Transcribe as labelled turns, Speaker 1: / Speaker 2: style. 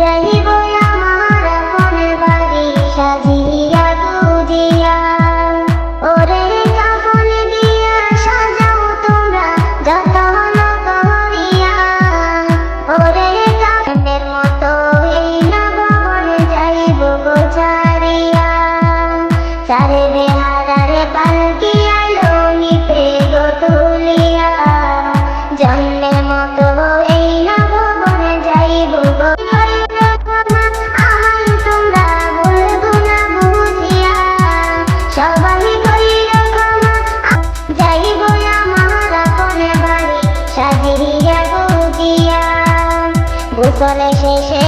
Speaker 1: যাইব আমার আপন বাড়ি সাজিয়া গুজিয়া। ওরে কাফন দিয়া সাজাও তোমরা যতন করিয়া। ওরে কাফনের মতো এই নগর যাইব গো ছাড়িয়া। সারে বেহারারে পালকি আলো নিতে গো তুলিয়া। জন্মের মতো এই নগর যাইব গো। আমায় তোমরা বলবো না বুঝিয়া। সবাই কইরা ক্ষমা যাইব আমার আপন বাড়ি সাজিয়া গুজিয়া। গোসল শেষে